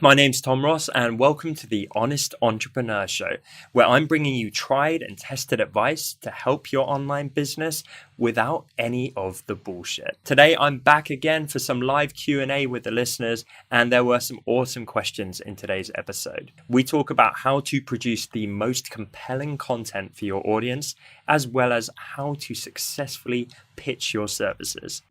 My name's Tom Ross, and welcome to the Honest Entrepreneur Show, where I'm bringing you tried and tested advice to help your online business without any of the bullshit. Today, I'm back again for some live Q&A with the listeners, and there were some awesome questions in today's episode. We talk about how to produce the most compelling content for your audience, as well as how to successfully pitch your services.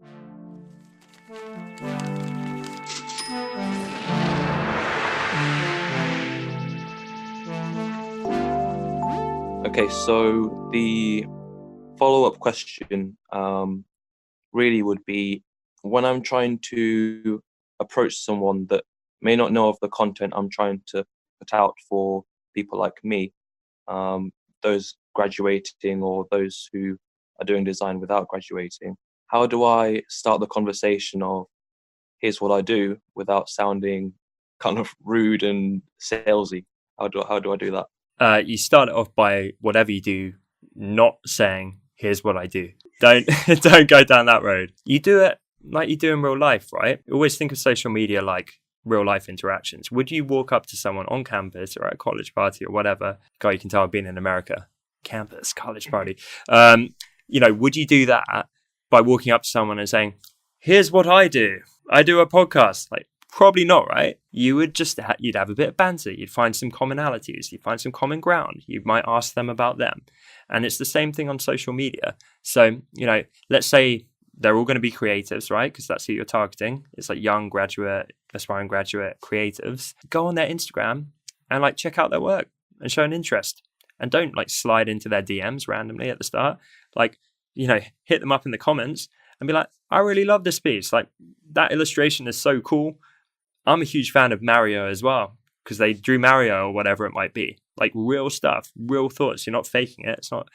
Okay, so the follow-up question really would be, when I'm trying to approach someone that may not know of the content I'm trying to put out for people like me, those graduating or those who are doing design without graduating, how do I start the conversation of, here's what I do, without sounding kind of rude and salesy? How do I do that? You start it off by whatever you do, not saying, here's what I do. Don't go down that road. You do it like you do in real life, right? Always think of social media like real life interactions. Would you walk up to someone on campus or at a college party or whatever? God, you can tell I've been in America. Campus, college party. Would you do that by walking up to someone and saying, here's what I do. I do a podcast. Like, probably not, right? You would just, you'd have a bit of banter. You'd find some commonalities. You'd find some common ground. You might ask them about them. And it's the same thing on social media. So, let's say they're all going to be creatives, right? Because that's who you're targeting. It's like young graduate, aspiring graduate creatives. Go on their Instagram and check out their work and show an interest. And don't slide into their DMs randomly at the start. Hit them up in the comments and be like, I really love this piece. That illustration is so cool. I'm a huge fan of Mario as well, because they drew Mario or whatever it might be. Real stuff, real thoughts. You're not faking it. It's not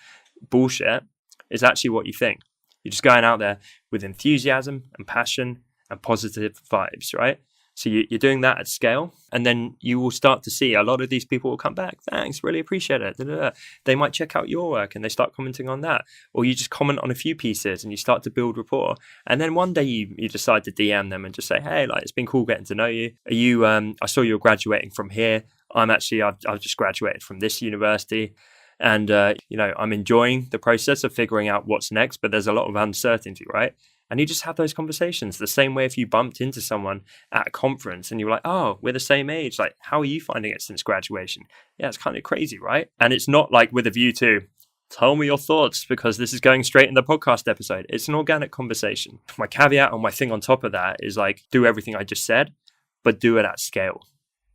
bullshit. It's actually what you think. You're just going out there with enthusiasm and passion and positive vibes, right? So you're doing that at scale, and then you will start to see a lot of these people will come back. Thanks, really appreciate it. They might check out your work and they start commenting on that. Or you just comment on a few pieces and you start to build rapport. And then one day you decide to DM them and just say, hey, it's been cool getting to know you. Are you? I saw you're graduating from here. I've just graduated from this university. And, I'm enjoying the process of figuring out what's next, but there's a lot of uncertainty, right? And you just have those conversations the same way if you bumped into someone at a conference and you were like, oh, we're the same age. How are you finding it since graduation? Yeah, it's kind of crazy, right? And it's not with a view to tell me your thoughts because this is going straight in the podcast episode. It's an organic conversation. My caveat or my thing on top of that is do everything I just said, but do it at scale,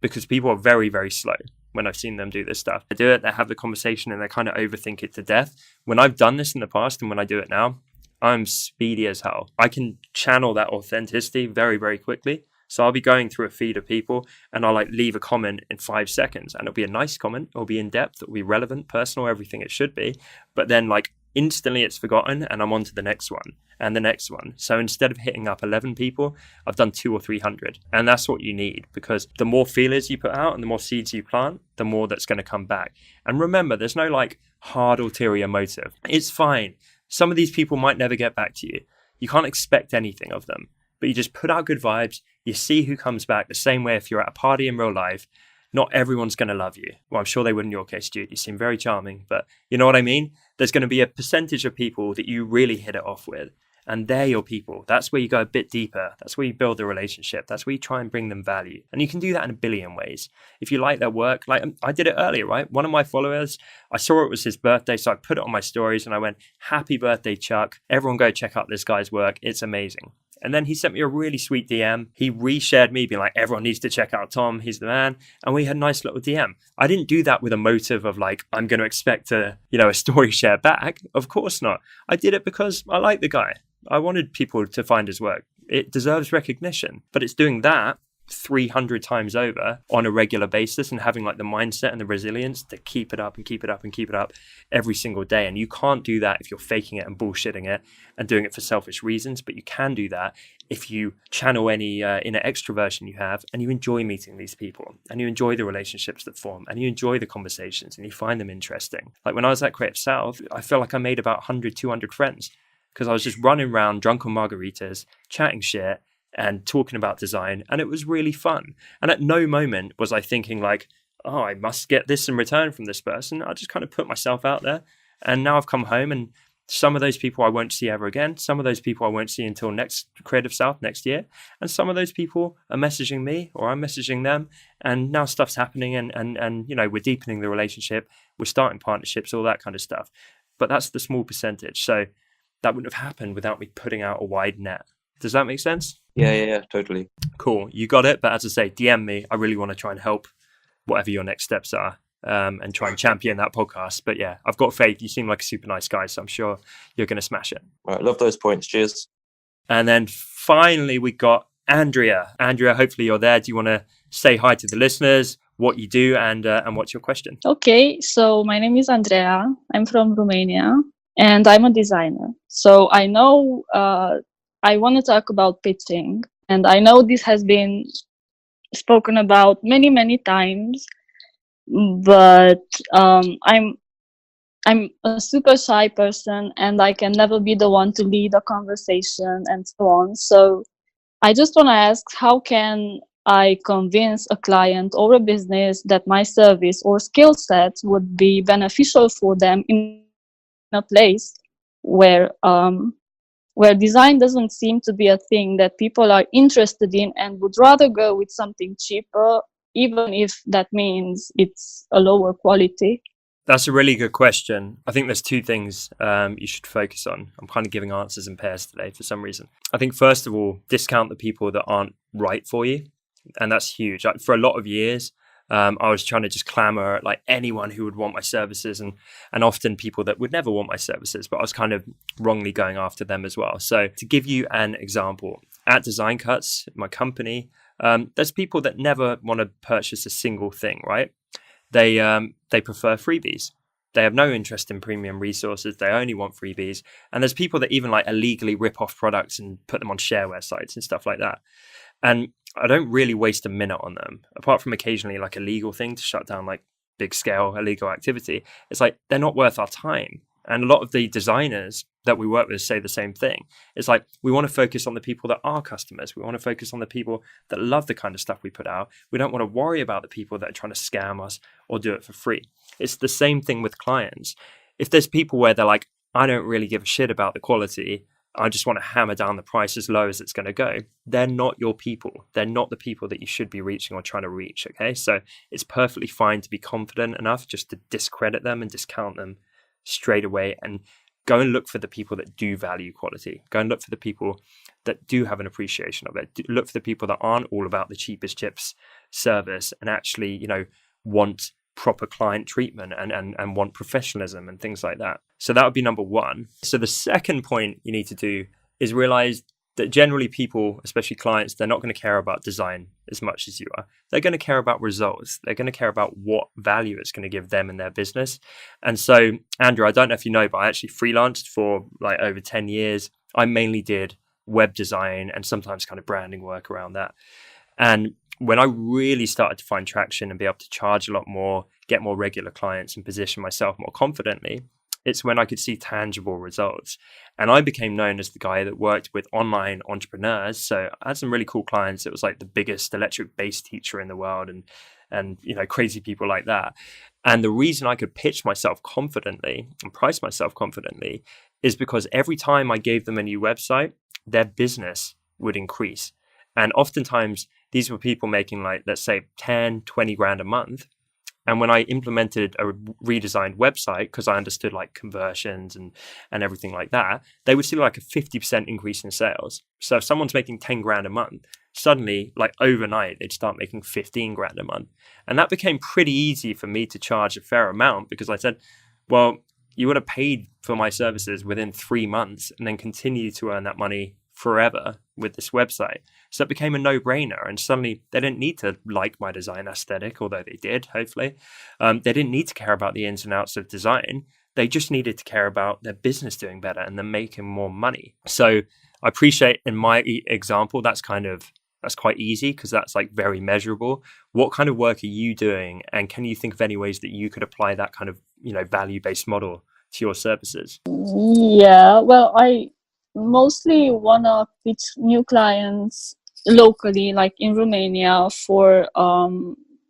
because people are very, very slow. When I've seen them do this stuff, they do it, they have the conversation and they kind of overthink it to death. When I've done this in the past and when I do it now, I'm speedy as hell. I can channel that authenticity very, very quickly. So I'll be going through a feed of people and I'll leave a comment in 5 seconds, and it'll be a nice comment. It'll be in depth. It'll be relevant, personal, everything it should be. But then instantly it's forgotten and I'm on to the next one and the next one. So instead of hitting up 11 people, I've done 200 or 300. And that's what you need, because the more feelers you put out and the more seeds you plant, the more that's going to come back. And remember, there's no hard ulterior motive. It's fine. Some of these people might never get back to you. You can't expect anything of them, but you just put out good vibes. You see who comes back. The same way if you're at a party in real life, not everyone's going to love you. Well, I'm sure they would in your case, Jude. You seem very charming, but you know what I mean? There's going to be a percentage of people that you really hit it off with, and they're your people. That's where you go a bit deeper. That's where you build the relationship. That's where you try and bring them value. And you can do that in a billion ways. If you like their work, I did it earlier, right? One of my followers, I saw it was his birthday, so I put it on my stories and I went, happy birthday, Chuck. Everyone go check out this guy's work. It's amazing. And then he sent me a really sweet DM. He reshared me, being everyone needs to check out Tom. He's the man. And we had a nice little DM. I didn't do that with a motive of I'm going to expect a story share back. Of course not. I did it because I like the guy. I wanted people to find his work. It deserves recognition, but it's doing that 300 times over on a regular basis and having the mindset and the resilience to keep it up and keep it up and keep it up every single day. And you can't do that if you're faking it and bullshitting it and doing it for selfish reasons, but you can do that if you channel any inner extroversion you have and you enjoy meeting these people and you enjoy the relationships that form and you enjoy the conversations and you find them interesting. When I was at Creative South, I feel I made about 100, 200 friends because I was just running around drunk on margaritas, chatting shit, and talking about design, and it was really fun. And at no moment was I thinking like, oh, I must get this in return from this person. I just kind of put myself out there. And now I've come home, and some of those people I won't see ever again. Some of those people I won't see until next Creative South next year. And some of those people are messaging me or I'm messaging them. And now stuff's happening, and you know, we're deepening the relationship. We're starting partnerships, all that kind of stuff. But that's the small percentage. So that wouldn't have happened without me putting out a wide net. Does that make sense? Yeah, totally. Cool. You got it. But as I say, DM me. I really want to try and help whatever your next steps are, and try and champion that podcast. But yeah, I've got faith. You seem like a super nice guy, so I'm sure you're going to smash it. All right, love those points. Cheers. And then finally, we got Andrea. Andrea, hopefully you're there. Do you want to say hi to the listeners, what you do, and what's your question? Okay, so my name is Andrea. I'm from Romania, and I'm a designer. So I know I want to talk about pitching, and I know this has been spoken about many times, but I'm a super shy person, and I can never be the one to lead a conversation and so on. So I just want to ask, how can I convince a client or a business that my service or skill set would be beneficial for them in a place where design doesn't seem to be a thing that people are interested in and would rather go with something cheaper, even if that means it's a lower quality? That's a really good question. I think there's two things you should focus on. I'm kind of giving answers in pairs today for some reason. I think, first of all, discount the people that aren't right for you. And that's huge. Like, for a lot of years, I was trying to just clamor at like anyone who would want my services, and often people that would never want my services, but I was kind of wrongly going after them as well. So to give you an example, at Design Cuts, my company, there's people that never want to purchase a single thing, right? They prefer freebies. They have no interest in premium resources. They only want freebies. And there's people that even like illegally rip off products and put them on shareware sites and stuff like that. And I don't really waste a minute on them, apart from occasionally like a legal thing to shut down like big scale illegal activity. It's like, they're not worth our time. And a lot of the designers that we work with say the same thing. It's like, we want to focus on the people that are customers. We want to focus on the people that love the kind of stuff we put out. We don't want to worry about the people that are trying to scam us or do it for free. It's the same thing with clients. If there's people where they're like, I don't really give a shit about the quality, I just want to hammer down the price as low as it's going to go, they're not your people. They're not the people that you should be reaching or trying to reach, okay? So it's perfectly fine to be confident enough just to discredit them and discount them straight away, and go and look for the people that do value quality. Go and look for the people that do have an appreciation of it. Look for the people that aren't all about the cheapest chips service and actually, you know, want proper client treatment and want professionalism and things like that. So that would be number one. So the second point you need to do is realize that generally people, especially clients, they're not going to care about design as much as you are. They're going to care about results. They're going to care about what value it's going to give them in their business. And so, Andrew, I don't know if you know, but I actually freelanced for like over 10 years. I mainly did web design and sometimes kind of branding work around that. And when I really started to find traction and be able to charge a lot more, get more regular clients and position myself more confidently, it's when I could see tangible results. And I became known as the guy that worked with online entrepreneurs. So I had some really cool clients. It was like the biggest electric bass teacher in the world and you know, crazy people like that. And the reason I could pitch myself confidently and price myself confidently is because every time I gave them a new website, their business would increase. And oftentimes these were people making like, let's say 10, 20 grand a month. And when I implemented a redesigned website, because I understood like conversions and everything like that, they would see like a 50% increase in sales. So if someone's making 10 grand a month, suddenly like overnight, they'd start making 15 grand a month. And that became pretty easy for me to charge a fair amount, because I said, well, you would have paid for my services within 3 months and then continue to earn that money forever with this website. So it became a no-brainer, and suddenly they didn't need to like my design aesthetic, although they did, hopefully. They didn't need to care about the ins and outs of design. They just needed to care about their business doing better and them making more money. So I appreciate in my example, that's quite easy because that's like very measurable. What kind of work are you doing? And can you think of any ways that you could apply that kind of, you know, value-based model to your services? Yeah, well, I mostly want to pitch new clients locally, like in Romania, for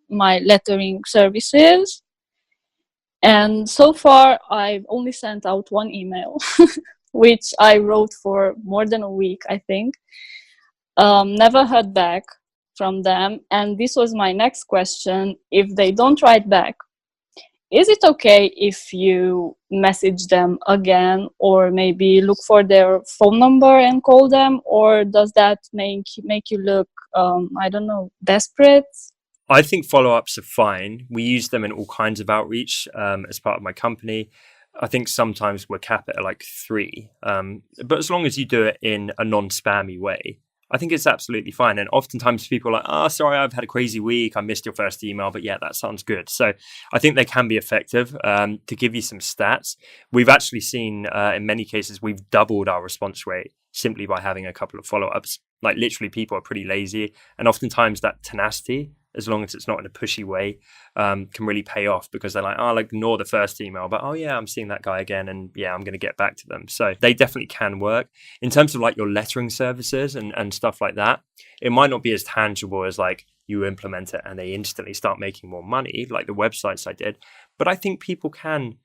my lettering services. And so far, I've only sent out one email, which I wrote for more than a week, I think. Never heard back from them. And this was my next question. If they don't write back, is it okay if you message them again, or maybe look for their phone number and call them? Or does that make you look, I don't know, desperate? I think follow-ups are fine. We use them in all kinds of outreach as part of my company. I think sometimes we're capped at like 3. But as long as you do it in a non-spammy way, I think it's absolutely fine. And oftentimes people are like, oh, sorry, I've had a crazy week. I missed your first email, but yeah, that sounds good. So I think they can be effective. To give you some stats, we've actually seen in many cases, we've doubled our response rate simply by having a couple of follow-ups. Like literally people are pretty lazy. And oftentimes that tenacity, as long as it's not in a pushy way, can really pay off, because they're like, oh, I'll ignore the first email, but oh yeah, I'm seeing that guy again, and yeah, I'm going to get back to them. So they definitely can work. In terms of like your lettering services and stuff like that, it might not be as tangible as like you implement it and they instantly start making more money, like the websites I did. But I think people can,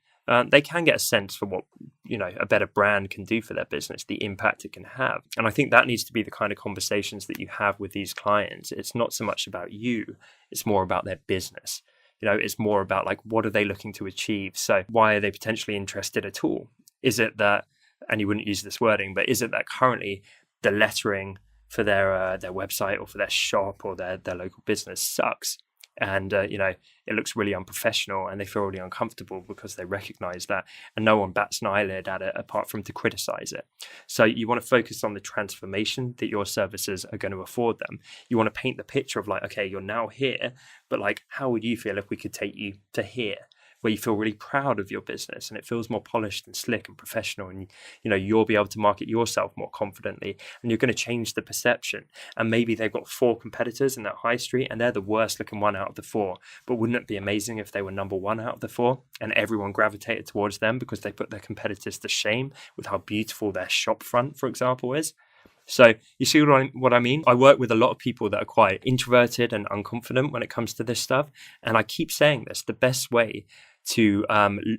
they can get a sense for what, you know, a better brand can do for their business, the impact it can have. And I think that needs to be the kind of conversations that you have with these clients. It's not so much about you, it's more about their business. You know, it's more about like, what are they looking to achieve? So why are they potentially interested at all? Is it that, and you wouldn't use this wording, but is it that currently the lettering for their website or for their shop or their local business sucks? And, you know, it looks really unprofessional and they feel really uncomfortable because they recognize that, and no one bats an eyelid at it apart from to criticize it. So you want to focus on the transformation that your services are going to afford them. You want to paint the picture of like, okay, you're now here, but like, how would you feel if we could take you to here, where you feel really proud of your business and it feels more polished and slick and professional, and you know, you'll be able to market yourself more confidently, and you're going to change the perception. And maybe they've got 4 competitors in that high street and they're the worst looking one out of the 4, but wouldn't it be amazing if they were number 1 out of the 4 and everyone gravitated towards them because they put their competitors to shame with how beautiful their shop front, for example, is? So you see what I mean? I work with a lot of people that are quite introverted and unconfident when it comes to this stuff. And I keep saying this, the best way to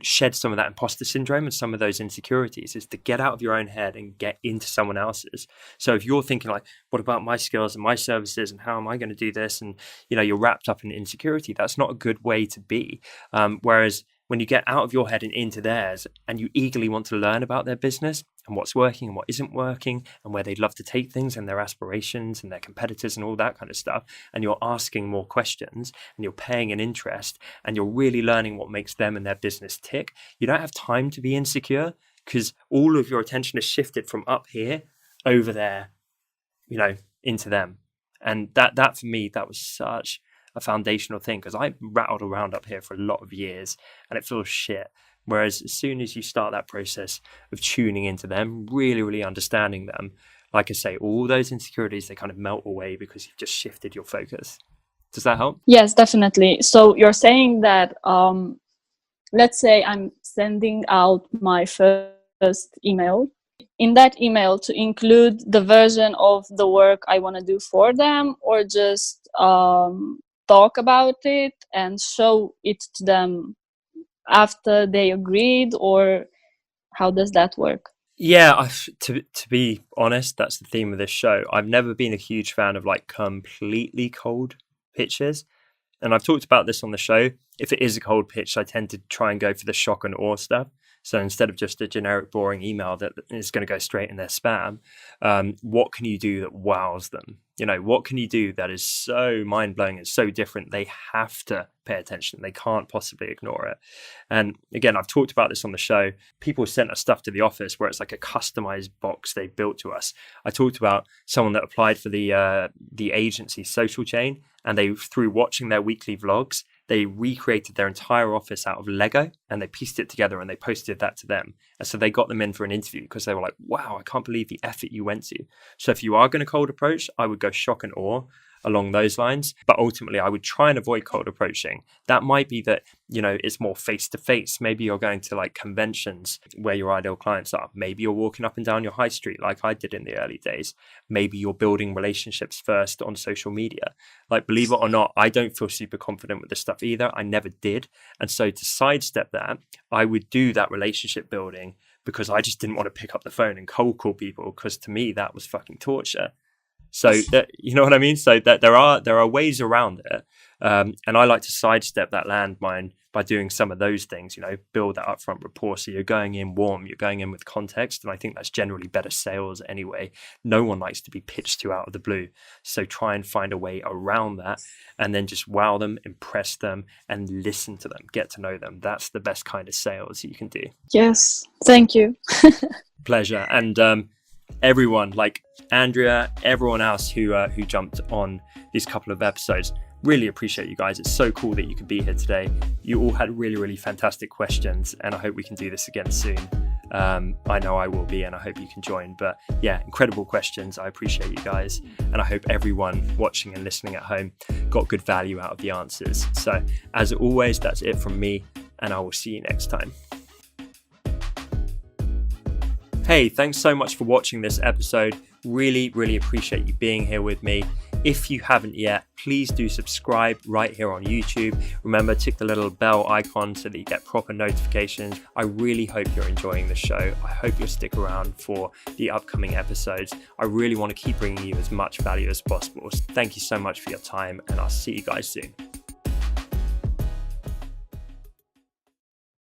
shed some of that imposter syndrome and some of those insecurities is to get out of your own head and get into someone else's. So if you're thinking like, what about my skills and my services and how am I going to do this? And, you know, you're wrapped up in insecurity. That's not a good way to be. Whereas when you get out of your head and into theirs and you eagerly want to learn about their business and what's working and what isn't working and where they'd love to take things and their aspirations and their competitors and all that kind of stuff, and you're asking more questions and you're paying an interest and you're really learning what makes them and their business tick, you don't have time to be insecure because all of your attention is shifted from up here over there, you know, into them. And that for me, that was such a foundational thing, because I rattled around up here for a lot of years and it feels shit. Whereas as soon as you start that process of tuning into them, really, really understanding them, like I say, all those insecurities, they kind of melt away because you've just shifted your focus. Does that help? Yes, definitely. So you're saying that, let's say I'm sending out my first email. In that email, to include the version of the work I want to do for them, or just talk about it and show it to them after they agreed, or how does that work? Yeah, to be honest, that's the theme of this show. I've never been a huge fan of like completely cold pitches. And I've talked about this on the show. If it is a cold pitch, I tend to try and go for the shock and awe stuff. So instead of just a generic, boring email that is going to go straight in their spam, what can you do that wows them? You know, what can you do that is so mind-blowing and so different, they have to pay attention. They can't possibly ignore it. And again, I've talked about this on the show. People sent us stuff to the office where it's like a customized box they built to us. I talked about someone that applied for the agency social chain, and they, through watching their weekly vlogs, they recreated their entire office out of Lego and they pieced it together and they posted that to them. And so they got them in for an interview because they were like, wow, I can't believe the effort you went to. So if you are going to cold approach, I would go shock and awe. along those lines. But ultimately, I would try and avoid cold approaching. That might be that, it's more face to face. Maybe you're going to like conventions where your ideal clients are. Maybe you're walking up and down your high street like I did in the early days. Maybe you're building relationships first on social media. Like, believe it or not, I don't feel super confident with this stuff either. I never did. And so to sidestep that, I would do that relationship building because I just didn't want to pick up the phone and cold call people, because to me that was fucking torture. So that, you know what I mean? So that there are ways around it. And I like to sidestep that landmine by doing some of those things, build that upfront rapport. So you're going in warm, you're going in with context. And I think that's generally better sales anyway. No one likes to be pitched to out of the blue. So try and find a way around that and then just wow them, impress them, and listen to them, get to know them. That's the best kind of sales you can do. Yes, thank you. Pleasure. And everyone, like Andrea, everyone else who jumped on these couple of episodes, really appreciate you guys. It's so cool that you could be here today. You all had really, really fantastic questions, and I hope we can do this again soon. I know I will be, and I hope you can join. But yeah, incredible questions. I appreciate you guys, and I hope everyone watching and listening at home got good value out of the answers. So as always, that's it from me, and I will see you next time. Hey, thanks so much for watching this episode. Really, really appreciate you being here with me. If you haven't yet, please do subscribe right here on YouTube. Remember, tick the little bell icon so that you get proper notifications. I really hope you're enjoying the show. I hope you'll stick around for the upcoming episodes. I really want to keep bringing you as much value as possible. So thank you so much for your time, and I'll see you guys soon.